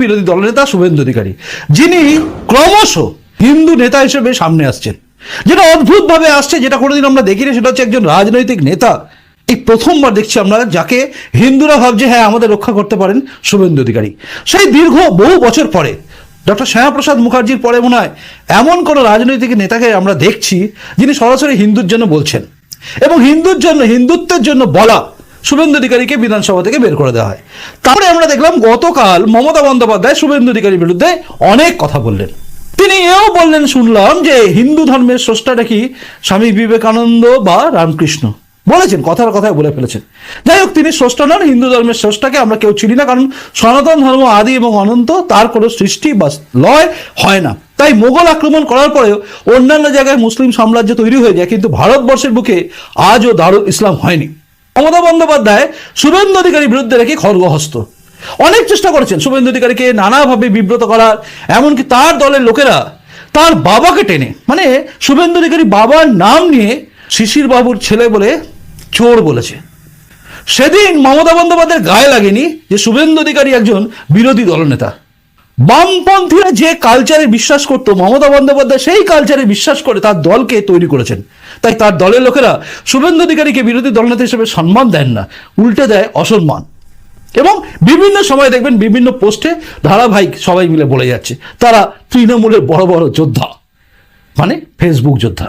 বিরোধী দলনেতা শুভেন্দু অধিকারী, যিনি ক্রমশ হিন্দু নেতা হিসেবে সামনে আসছেন, যেটা অদ্ভুতভাবে আসছে, যেটা কোনোদিন আমরা দেখিনি। সেটা হচ্ছে একজন রাজনৈতিক নেতা এই প্রথমবার দেখছি আমরা যাকে হিন্দুরা ভাবছে হ্যাঁ আমাদের রক্ষা করতে পারেন শুভেন্দু অধিকারী। সেই দীর্ঘ বহু বছর পরে ডক্টর শ্যামাপ্রসাদ মুখার্জির পরে মনে হয় এমন কোনো রাজনৈতিক নেতাকে আমরা দেখছি যিনি সরাসরি হিন্দুর জন্য বলছেন, এবং হিন্দুত্বের জন্য বলা শুভেন্দু অধিকারীকে বিধানসভা থেকে বের করে দেওয়া হয়। তারপরে আমরা দেখলাম গতকাল মমতা বন্দ্যোপাধ্যায় শুভেন্দু অধিকারীর বিরুদ্ধে অনেক কথা বললেন। তিনি এও বললেন, শুনলাম যে হিন্দু ধর্মের স্রষ্টাটা কি স্বামী বিবেকানন্দ বা রামকৃষ্ণ, বলেছেন, কথার কথায় বলে ফেলেছেন। যাই হোক, তিনি স্রষ্টা নন, হিন্দু ধর্মের স্রষ্টাকে আমরা কেউ চিনি না, কারণ সনাতন ধর্ম আদি এবং অনন্ত, তার কোনো সৃষ্টি বা লয় হয় না। তাই মোগল আক্রমণ করার পরেও অন্যান্য জায়গায় মুসলিম সাম্রাজ্য তৈরি হয়ে যায়, কিন্তু ভারতবর্ষের বুকে আজও দারুল ইসলাম হয়নি। মমতা বন্দ্যোপাধ্যায় শুভেন্দু অধিকারীর বিরুদ্ধে রেখে খড়গহস্ত অনেক চেষ্টা করেছেন শুভেন্দু অধিকারীকে নানাভাবে বিব্রত করার, এমনকি তার দলের লোকেরা তার বাবাকে টেনে, মানে শুভেন্দু অধিকারী বাবার নাম নিয়ে শিশির বাবুর ছেলে বলে চোর বলেছে। সেদিন মমতা বন্দ্যোপাধ্যায়ের গায়ে লাগেনি যে শুভেন্দু অধিকারী একজন বিরোধী দলনেতা। বামপন্থীরা যে কালচারে বিশ্বাস করতো, মমতা বন্দ্যোপাধ্যায় সেই কালচারে বিশ্বাস করে তার দলকে তৈরি করেছেন। তাই তার দলের লোকেরা শুভেন্দু অধিকারীকে বিরোধী দলনেতা হিসেবে সম্মান দেন না, উল্টে দেয় অসম্মান। এবং বিভিন্ন সময় দেখবেন বিভিন্ন পোস্টে ধারাবাহিক সবাই মিলে বলে যাচ্ছে তারা তৃণমূলের বড় বড় যোদ্ধা, মানে ফেসবুক যোদ্ধা।